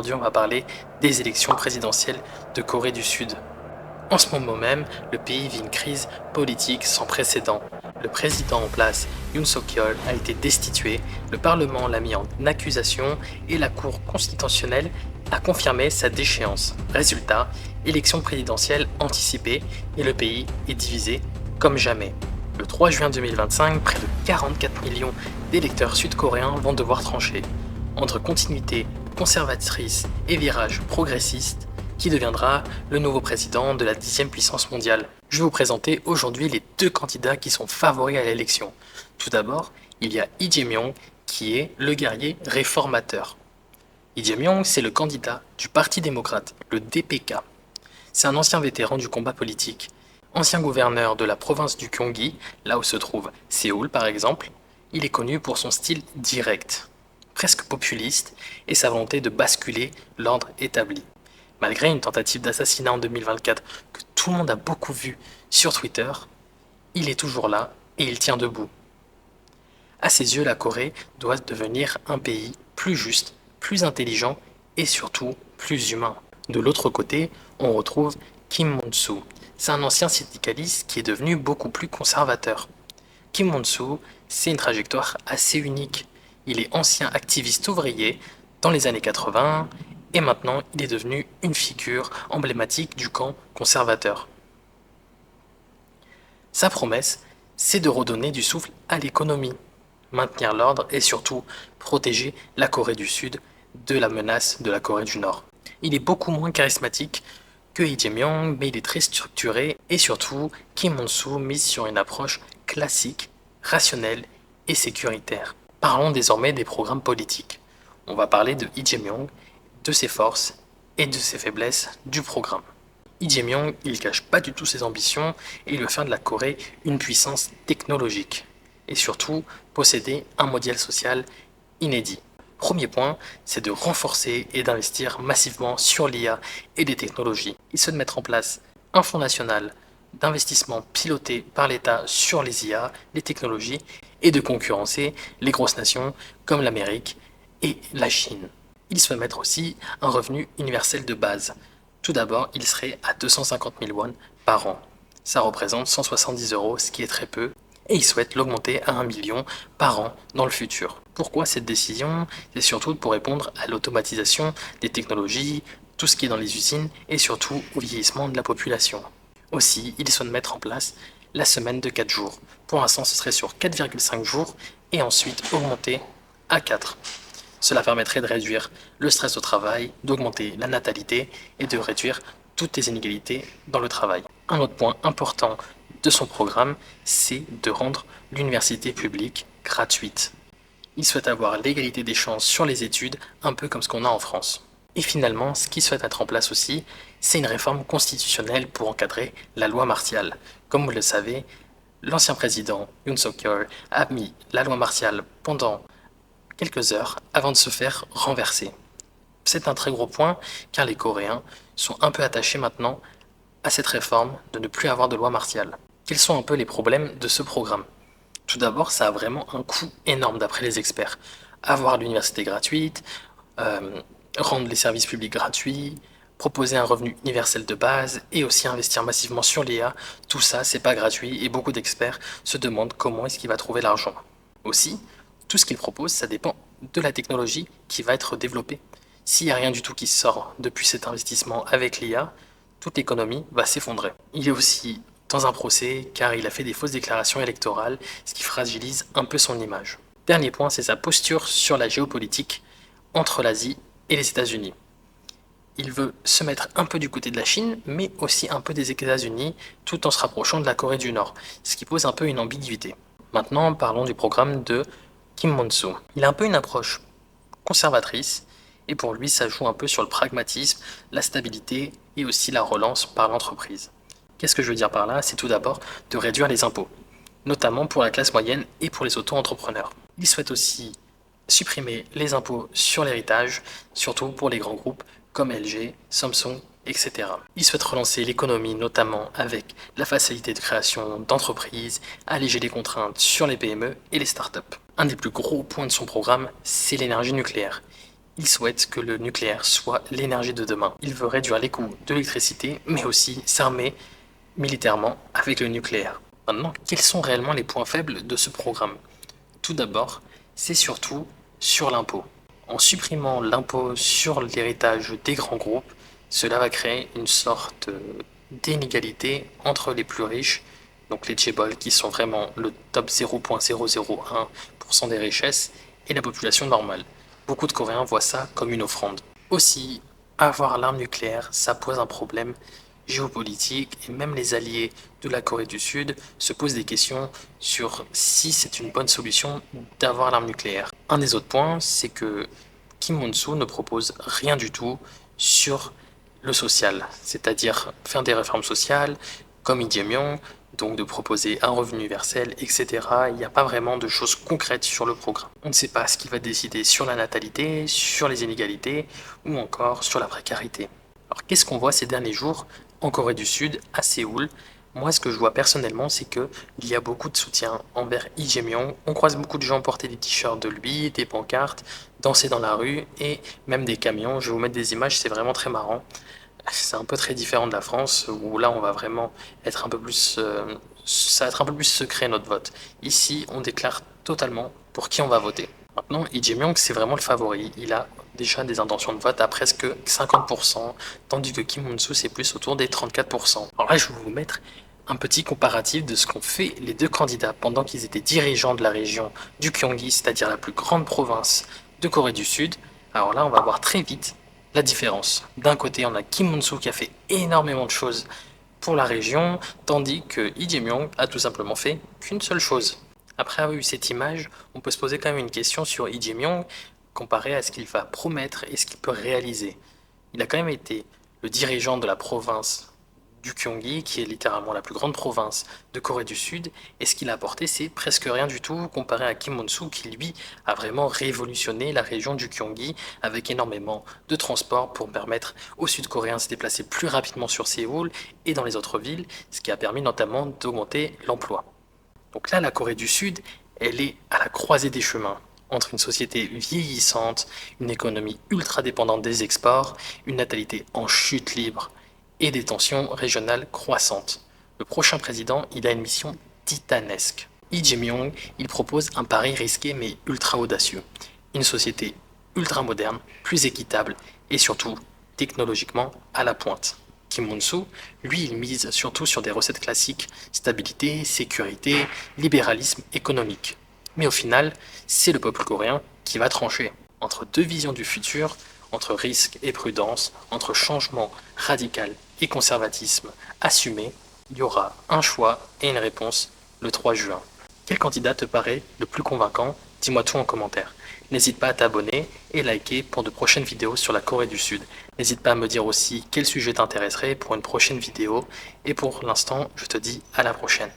Aujourd'hui, on va parler des élections présidentielles de Corée du Sud. En ce moment même, le pays vit une crise politique sans précédent. Le président en place, Yoon Suk-yeol, a été destitué, le Parlement l'a mis en accusation et la Cour constitutionnelle a confirmé sa déchéance. Résultat, élection présidentielle anticipée et le pays est divisé comme jamais. Le 3 juin 2025, près de 44 millions d'électeurs sud-coréens vont devoir trancher entre continuité conservatrice et virage progressiste, qui deviendra le nouveau président de la 10e puissance mondiale. Je vais vous présenter aujourd'hui les deux candidats qui sont favoris à l'élection. Tout d'abord, il y a Lee Jae-myung qui est le guerrier réformateur. Lee Jae-myung, c'est le candidat du Parti démocrate, le DPK. C'est un ancien vétéran du combat politique, ancien gouverneur de la province du Gyeonggi, là où se trouve Séoul par exemple. Il est connu pour son style direct, presque populiste, et sa volonté de basculer l'ordre établi. Malgré une tentative d'assassinat en 2024 que tout le monde a beaucoup vu sur Twitter, il est toujours là et il tient debout. À ses yeux, la Corée doit devenir un pays plus juste, plus intelligent et surtout plus humain. De l'autre côté, on retrouve Kim Mon-soo. C'est un ancien syndicaliste qui est devenu beaucoup plus conservateur. Kim Mon-soo, c'est une trajectoire assez unique. Il est ancien activiste ouvrier dans les années 80 et maintenant il est devenu une figure emblématique du camp conservateur. Sa promesse, c'est de redonner du souffle à l'économie, maintenir l'ordre et surtout protéger la Corée du Sud de la menace de la Corée du Nord. Il est beaucoup moins charismatique que Lee Jae-myung, mais il est très structuré et surtout Kim Mon-soo mise sur une approche classique, rationnelle et sécuritaire. Parlons désormais des programmes politiques. On va parler de Lee Jae-myung, de ses forces et de ses faiblesses du programme. Lee Jae-myung, il cache pas du tout ses ambitions et il veut faire de la Corée une puissance technologique et surtout posséder un modèle social inédit. Premier point, c'est de renforcer et d'investir massivement sur l'IA et les technologies. Il souhaite mettre en place un fonds national d'investissement piloté par l'État sur les IA, les technologies, et de concurrencer les grosses nations comme l'Amérique et la Chine. Il souhaite mettre aussi un revenu universel de base. Tout d'abord, il serait à 250 000 won par an. Ça représente 170 €, ce qui est très peu, et il souhaite l'augmenter à 1 million par an dans le futur. Pourquoi cette décision? C'est surtout pour répondre à l'automatisation des technologies, tout ce qui est dans les usines, et surtout au vieillissement de la population. Aussi, il souhaite mettre en place la semaine de 4 jours. Pour l'instant, ce serait sur 4,5 jours et ensuite augmenter à 4. Cela permettrait de réduire le stress au travail, d'augmenter la natalité et de réduire toutes les inégalités dans le travail. Un autre point important de son programme, c'est de rendre l'université publique gratuite. Il souhaite avoir l'égalité des chances sur les études, un peu comme ce qu'on a en France. Et finalement, ce qu'il souhaite mettre en place aussi, c'est une réforme constitutionnelle pour encadrer la loi martiale. Comme vous le savez, l'ancien président Yoon Suk-yeol a mis la loi martiale pendant quelques heures avant de se faire renverser. C'est un très gros point car les Coréens sont un peu attachés maintenant à cette réforme de ne plus avoir de loi martiale. Quels sont un peu les problèmes de ce programme? Tout d'abord, ça a vraiment un coût énorme d'après les experts. Avoir l'université gratuite, rendre les services publics gratuits, proposer un revenu universel de base et aussi investir massivement sur l'IA, tout ça c'est pas gratuit et beaucoup d'experts se demandent comment est-ce qu'il va trouver l'argent. Aussi, tout ce qu'il propose, ça dépend de la technologie qui va être développée. S'il n'y a rien du tout qui sort depuis cet investissement avec l'IA, toute l'économie va s'effondrer. Il est aussi dans un procès car il a fait des fausses déclarations électorales, ce qui fragilise un peu son image. Dernier point, c'est sa posture sur la géopolitique entre l'Asie et les États-Unis. Il veut se mettre un peu du côté de la Chine, mais aussi un peu des États-Unis, tout en se rapprochant de la Corée du Nord, ce qui pose un peu une ambiguïté. Maintenant, parlons du programme de Kim Mon-soo. Il a un peu une approche conservatrice, et pour lui, ça joue un peu sur le pragmatisme, la stabilité et aussi la relance par l'entreprise. Qu'est-ce que je veux dire par là? C'est tout d'abord de réduire les impôts, notamment pour la classe moyenne et pour les auto-entrepreneurs. Il souhaite aussi supprimer les impôts sur l'héritage, surtout pour les grands groupes comme LG, Samsung, etc. Il souhaite relancer l'économie, notamment avec la facilité de création d'entreprises, alléger les contraintes sur les PME et les startups. Un des plus gros points de son programme, c'est l'énergie nucléaire. Il souhaite que le nucléaire soit l'énergie de demain. Il veut réduire les coûts de l'électricité, mais aussi s'armer militairement avec le nucléaire. Maintenant, quels sont réellement les points faibles de ce programme? Tout d'abord, c'est surtout sur l'impôt. En supprimant l'impôt sur l'héritage des grands groupes, cela va créer une sorte d'inégalité entre les plus riches, donc les chaebols qui sont vraiment le top 0,001% des richesses, et la population normale. Beaucoup de Coréens voient ça comme une offrande. Aussi, avoir l'arme nucléaire, ça pose un problème géopolitique et même les alliés de la Corée du Sud se posent des questions sur si c'est une bonne solution d'avoir l'arme nucléaire. Un des autres points, c'est que Kim Moon-soo ne propose rien du tout sur le social, c'est-à-dire faire des réformes sociales comme Lee Jae-myung, donc de proposer un revenu universel, etc. Il n'y a pas vraiment de choses concrètes sur le programme. On ne sait pas ce qu'il va décider sur la natalité, sur les inégalités ou encore sur la précarité. Alors qu'est-ce qu'on voit ces derniers jours en Corée du Sud, à Séoul? Moi, ce que je vois personnellement, c'est qu'il y a beaucoup de soutien envers Lee Jae-myung. On croise beaucoup de gens porter des t-shirts de lui, des pancartes, danser dans la rue et même des camions. Je vais vous mettre des images, c'est vraiment très marrant. C'est un peu très différent de la France où là on va vraiment être un peu plus, ça va être un peu plus secret notre vote. Ici, on déclare totalement pour qui on va voter. Maintenant, Lee Jae-myung, c'est vraiment le favori. Il a déjà des intentions de vote à presque 50%, tandis que Kim Moon-soo, c'est plus autour des 34%. Alors là, je vais vous mettre un petit comparatif de ce qu'ont fait les deux candidats pendant qu'ils étaient dirigeants de la région du Gyeonggi, c'est-à-dire la plus grande province de Corée du Sud. Alors là, on va voir très vite la différence. D'un côté, on a Kim Moon-soo qui a fait énormément de choses pour la région, tandis que Lee Jae-myung a tout simplement fait qu'une seule chose. Après avoir eu cette image, on peut se poser quand même une question sur Lee Jae-myung comparé à ce qu'il va promettre et ce qu'il peut réaliser. Il a quand même été le dirigeant de la province du Gyeonggi, qui est littéralement la plus grande province de Corée du Sud, et ce qu'il a apporté, c'est presque rien du tout comparé à Kim Moon-soo, qui lui a vraiment révolutionné la région du Gyeonggi avec énormément de transports pour permettre aux Sud-Coréens de se déplacer plus rapidement sur Séoul et dans les autres villes, ce qui a permis notamment d'augmenter l'emploi. Donc là, la Corée du Sud, elle est à la croisée des chemins entre une société vieillissante, une économie ultra dépendante des exports, une natalité en chute libre et des tensions régionales croissantes. Le prochain président, il a une mission titanesque. Lee Jae-myung, il propose un pari risqué mais ultra audacieux. Une société ultra moderne, plus équitable et surtout technologiquement à la pointe. Kim Moon-soo, lui, il mise surtout sur des recettes classiques, stabilité, sécurité, libéralisme économique. Mais au final, c'est le peuple coréen qui va trancher entre deux visions du futur, entre risque et prudence, entre changement radical et conservatisme assumé. Il y aura un choix et une réponse le 3 juin. Quel candidat te paraît le plus convaincant? Dis-moi tout en commentaire. N'hésite pas à t'abonner et liker pour de prochaines vidéos sur la Corée du Sud. N'hésite pas à me dire aussi quel sujet t'intéresserait pour une prochaine vidéo. Et pour l'instant, je te dis à la prochaine.